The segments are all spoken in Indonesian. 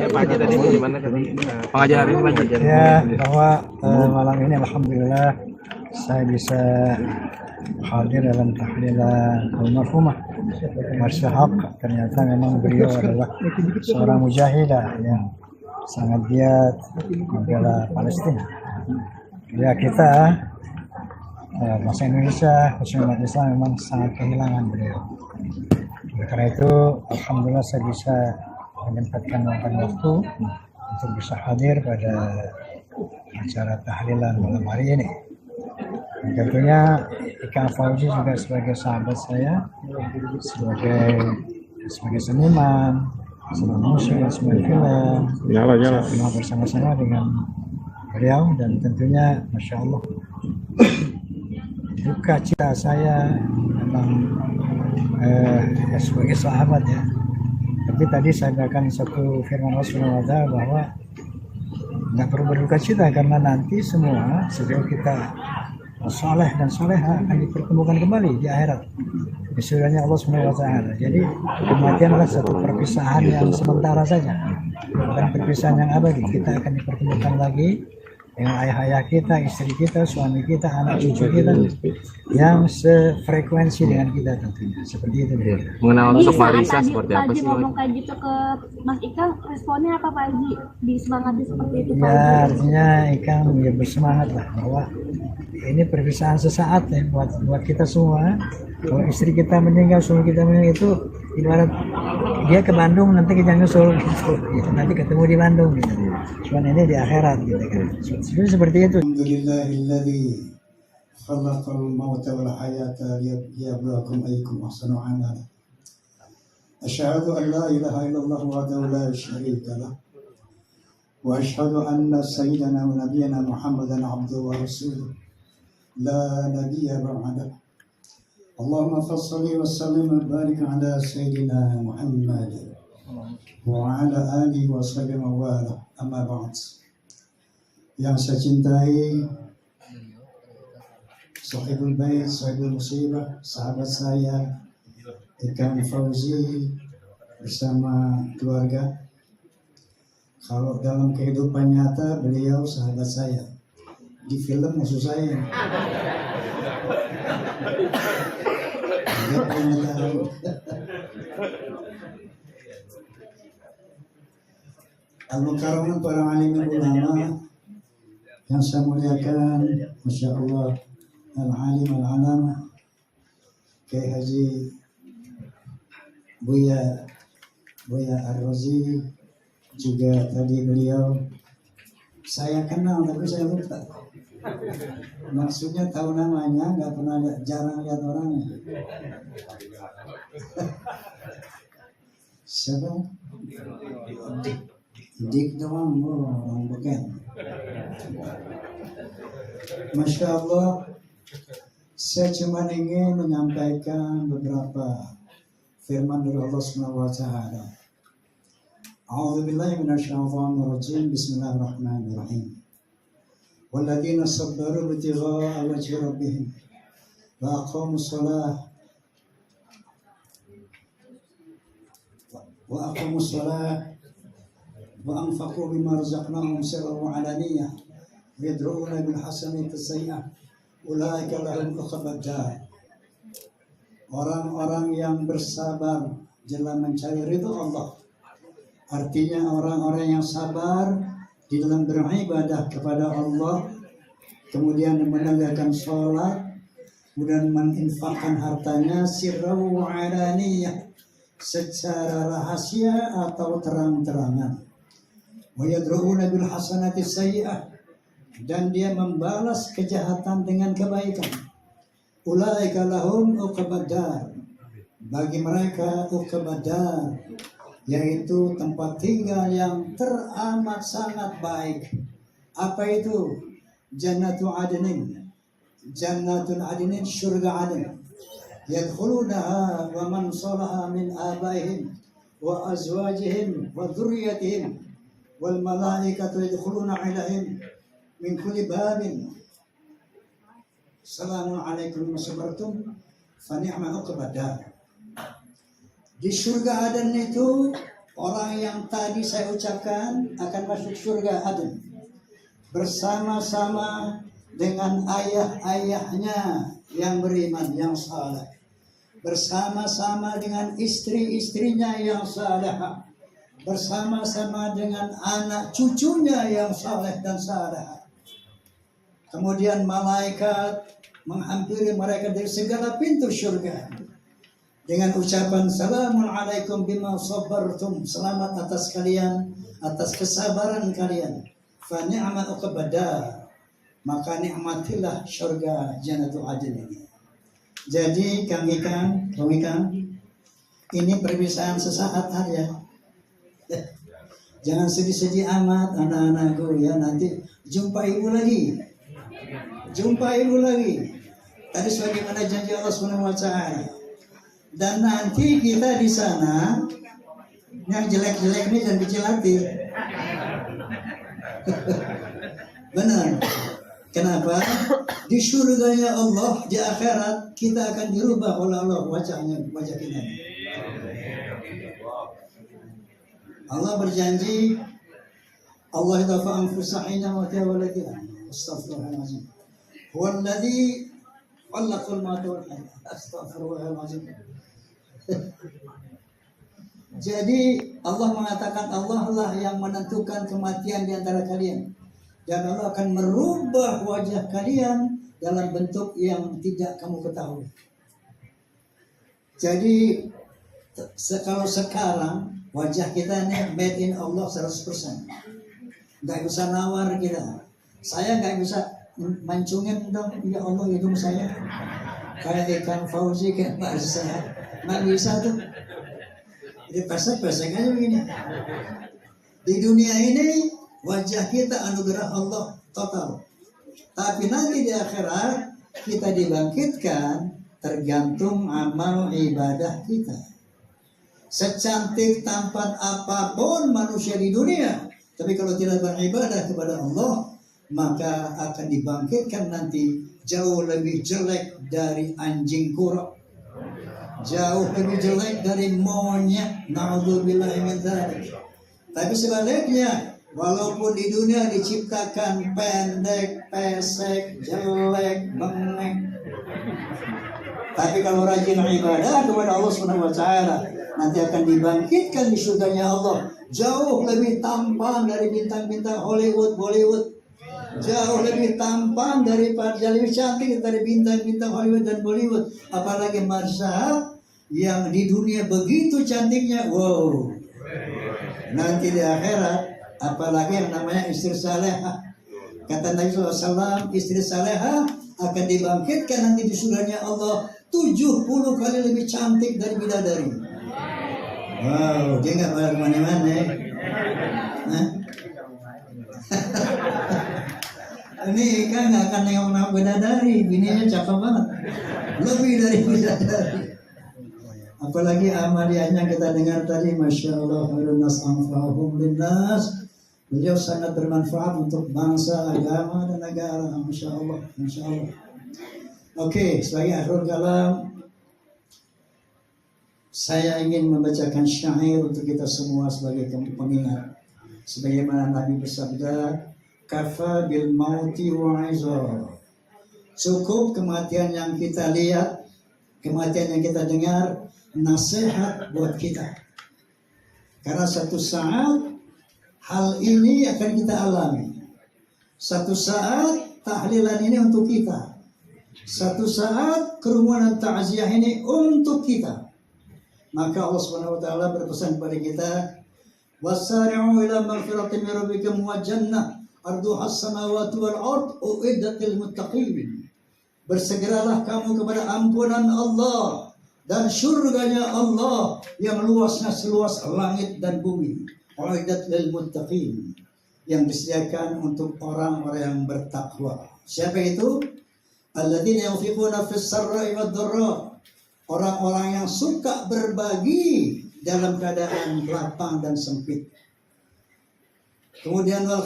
Pak Haji tadi gimana tadi pengajian hari ini Pak Haji? Ya, bahwa malam ini alhamdulillah saya bisa hadir dalam tahlilan almarhumah Marsya Haq. Ternyata memang beliau adalah seorang mujahidah yang sangat giat membela Palestina. Ya, kita bangsa Indonesia, khususnya umat Islam memang sangat kehilangan beliau. Karena itu alhamdulillah saya bisa menyempatkan waktu untuk bisa hadir pada acara tahlilan malam hari ini. Dan tentunya Ika Fauzi juga sebagai sahabat saya, sebagai seniman, sebagai musik, sebagai film, saya kenal bersama-sama dengan beliau, dan tentunya Masya Allah duka cita saya memang sebagai sahabat ya. Tapi tadi saya bacakan satu firman Rasulullah bahwa nggak perlu berduka cita karena nanti semua sejauh kita saleh dan soleha akan dipertemukan kembali di akhirat di surganya Allah Subhanahu wa taala. Jadi kematian adalah satu perpisahan yang sementara saja, bukan perpisahan yang abadi. Kita akan dipertemukan lagi dengan ayah-ayah kita, istri kita, suami kita, anak cucu kita yang sefrekuensi dengan kita tentunya. Seperti itu. Mengenal sosok Marisa seperti apa sih? Ngomong kayak gitu ke Mas Ikang, responnya apa Pak Haji? Disemangati seperti itu Pak Ya, Haji? artinya Ikang ya bersemangat lah bahwa ini perpisahan sesaat ya buat kita semua. Kalau istri kita meninggal, suami kita meninggal, itu ibarat dia ke Bandung nanti kita nyusul gitu. Ya, nanti ketemu di Bandung gitu. Cuman ini di akhirat gitu kan. Sebenarnya seperti itu. Alhamdulillahilladzi khalaqal mauta wal hayata liyabluwakum ayyukum ahsanu amala. Asyhadu an la ilaha illallah wahdahu la syarika lah. Wa asyhadu anna sayyidana wa nabiyyana Muhammadan abduhu wa rasuluh. La nabiyya ba'dah. Allahumma fassalli wa sallim wa barik ala sayyidina Muhammad wa ala alihi wa sahbihi wa wala. Amma ba'd. Yang saya cintai, Sahibul Bait, Sahibul Musibah, sahabat saya Ikang Fauzi bersama keluarga. Kalau dalam kehidupan nyata beliau sahabat saya, di film musuh saya. Al-Mukarramin para alim ulama yang saya muliakan, Masya Allah, Al-Alim Al-Alama Kiai Haji Buya Ar-Razi, juga tadi beliau saya kenal tapi saya lupa. Maksudnya tahu namanya, nggak pernah jarang lihat orangnya. Siapa? Dik doang, orang bukan. Masya Allah, saya cuma ingin menyampaikan beberapa firman dari Allah Subhanahu wa taala. A'udzubillahi minasyaitonir rajim. Bismillahirrahmanirrahim. Walladzina sabbaru ibtigha'a wajhi rabbihim wa aqamus shalah wa anfaqu mimma razaqnahum sirran wa 'alaniyah yad'una bil hasanati sayyi'ah ulaika lahum uqbad dar. Orang-orang yang bersabar dalam mencari ridho Allah, artinya orang-orang yang sabar di dalam beribadah kepada Allah, kemudian menegakkan sholat, kemudian menginfakkan hartanya sirran wa 'alaniyah, secara rahasia atau terang-terangan. Wa yad'una bil hasanati sayyi'ah, dan dia membalas kejahatan dengan kebaikan. Ulaika lahum uqbad dar, bagi mereka uqbad dar, yaitu tempat tinggal yang teramat sangat baik. Apa itu? Jannatul Adnin, surga Adn. Yadkhulunaha wa man salaha min abaihim wa azwajihim wa dhurriyyatihim wal malaikatu yadkhuluna alaihim min kulli babin. Assalamualaikum warahmatullahi wabarakatuh. Fa ni'ma uqbad dar. Di surga Aden itu orang yang tadi saya ucapkan akan masuk surga adn bersama-sama dengan ayah-ayahnya yang beriman, yang saleh, bersama-sama dengan istri-istrinya yang salehah, bersama-sama dengan anak cucunya yang saleh dan salehah. Kemudian malaikat menghampiri mereka dari segala pintu surga dengan ucapan salamun alaikum bima sabartum, selamat atas kalian atas kesabaran kalian, fa ni'ma uqbadar, maka nikmatilah surga jannatul adn ini. Jadi kami kan ini perpisahan sesaat aja. Jangan sedih-sedih amat anak-anakku ya, nanti jumpa ibu lagi. Tadi sebagaimana janji Allah Subhanahu wa taala. Dan nanti kita di sana yang jelek-jelek ini jangan kecil hati. Benar. Kenapa? Di surganya Allah di akhirat kita akan dirubah oleh Allah wajah kita. Allah berjanji, Allah dafa anfusahina wa tawallatiha. Astaghfirullahaladzim. Huwallazi khalaqal mauta wal hayata. Astaghfirullahaladzim. Jadi Allah mengatakan Allah lah yang menentukan kematian di antara kalian, dan Allah akan merubah wajah kalian dalam bentuk yang tidak kamu ketahui. Jadi kalau sekarang wajah kita ini made in Allah 100%, nggak bisa nawar kita. Saya nggak bisa mancungin dong, ya Allah hidung saya kayak ikan Fauzi kayak Pak saya, nggak bisa tuh. Jadi pesek-pesek aja begini. Di dunia ini wajah kita anugerah Allah total. Tapi nanti di akhirat kita dibangkitkan tergantung amal ibadah kita. Secantik tampan apapun manusia di dunia, tapi kalau tidak beribadah kepada Allah, maka akan dibangkitkan nanti jauh lebih jelek dari anjing kurap, jauh lebih jelek dari monyet. Na'udzubillahi min dzalik. Tapi sebaliknya, walaupun di dunia diciptakan pendek, pesek, jelek, bengek, tapi kalau rajin ibadah kepada Allah Subhanahu wa taala, nanti akan dibangkitkan di surganya Allah jauh lebih tampan dari bintang-bintang Hollywood, Bollywood, jauh lebih tampan daripada, lebih cantik dari bintang-bintang Hollywood dan Bollywood. Apalagi masyarakat yang di dunia begitu cantiknya, wow. Nanti di akhirat, apalagi yang namanya istri salehah. Kata Nabi SAW, istri salehah akan dibangkitkan nanti di surganya Allah 70 kali lebih cantik dari bidadari. Wow, dia nggak bayar kemana-mana. Ini kan nggak akan nengok bidadari, bininya cakep banget, lebih dari bidadari. Apalagi amaliannya kita dengar tadi, Masya Allah, khairun nas anfa'uhum linnas. Beliau sangat bermanfaat untuk bangsa, agama, dan negara. Masya Allah, Masya Allah. Oke, sebagai akhir kalam, saya ingin membacakan syair untuk kita semua sebagai pengingat. Sebagaimana Nabi bersabda, kafa bil mauti wa'izah. Cukup kematian yang kita lihat, kematian yang kita dengar, nasihat buat kita. Karena satu saat hal ini akan kita alami. Satu saat tahlilan ini untuk kita. Satu saat kerumunan ta'ziyah ini untuk kita. Maka Allah Subhanahu wa taala berpesan kepada kita, wasari'u ila maghfiratin min rabbikum wa jannah arduha as-samawati wal ard uiddat lil muttaqin. Bersegeralah kamu kepada ampunan Allah dan surganya Allah yang luasnya seluas langit dan bumi. Uiddat lil muttaqin, yang disediakan untuk orang-orang yang bertakwa. Siapa itu? Alladzina yunfiquna fis sarra'i wad dharra. Orang-orang yang suka berbagi dalam keadaan lapang dan sempit. Kemudian wal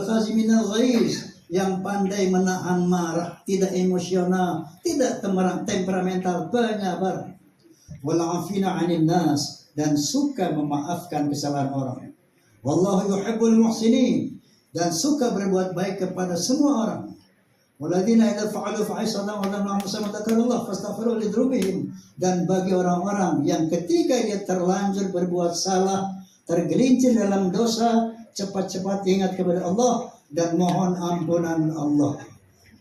khaziminal ghaiz, yang pandai menahan marah, tidak emosional, tidak temperamental, penyabar. Wal afina 'anil nas, dan suka memaafkan kesalahan orang. Wallahu yuhibbul muhsinin, dan suka berbuat baik kepada semua orang. Walladzina idza fa'alu fahishatan wa lam ya'lamu dzakarallah fastaghfiru lidzunubihim, dan bagi orang-orang yang ketika dia terlanjur berbuat salah, tergelincir dalam dosa, cepat-cepat ingat kepada Allah dan mohon ampunan Allah.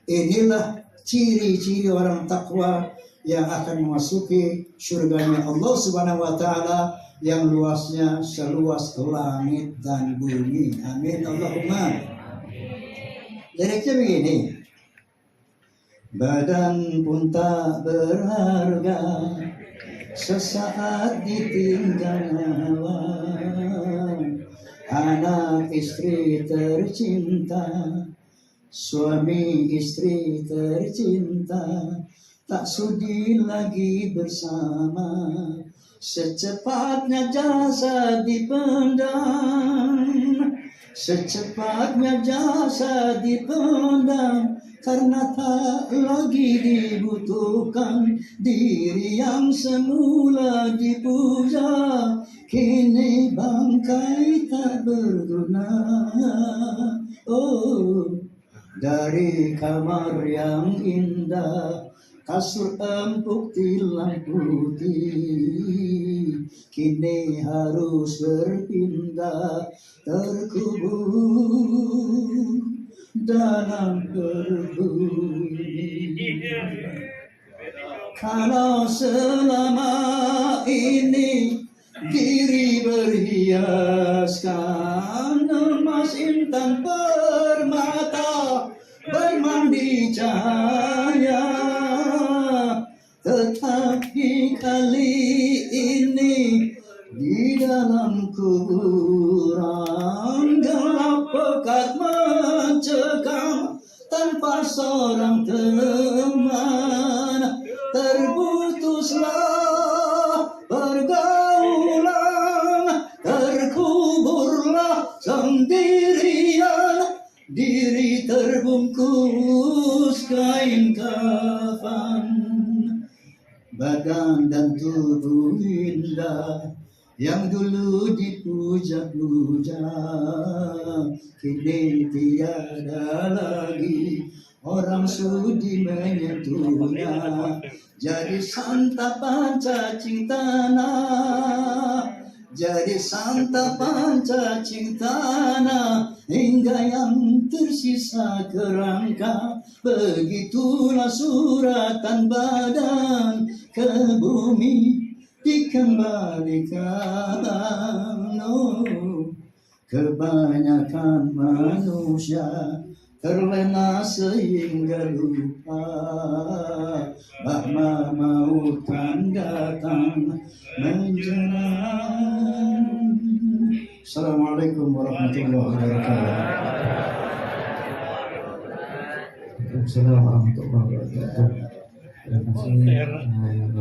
Inilah ciri-ciri orang takwa yang akan memasuki surganya Allah Subhanahu wa taala yang luasnya seluas langit dan bumi. Amin Allahumma. Liriknya begini. Badan pun tak berharga, sesaat ditinggal nyawa. Anak istri tercinta, suami istri tercinta, tak sudi lagi bersama. Secepatnya jasad dipendam, secepatnya jasad dipendam, karena tak lagi dibutuhkan. Diri yang semula dipuja, kini bangkai tak berguna. Oh, dari kamar yang indah, kasur empuk tilam putih, kini harus berpindah, terkubur dalam berbunyi. Kalau selama ini diri berhiaskan emas intan permata, bermandi cahaya, tetapi kali ini di dalam kuburan gelap pekat mencekam, tanpa seorang teman, terputuslah pergaulan, terkuburlah sendirian, diri terbungkus kain kafan. Badan dan tubuh indah yang dulu dipuja-puja, kini tiada lagi orang sudi menyentuhnya. Jadi santapan cacing tanah, jadi santapan cacing tanah, hingga yang tersisa kerangka. Begitulah suratan badan ke bumi dikembalikan. Oh, kebanyakan manusia terlena sehingga lupa bahwa maut kan datang menjelang. Assalamualaikum warahmatullahi wabarakatuh. Assalamualaikum warahmatullahi wabarakatuh. Terima kasih.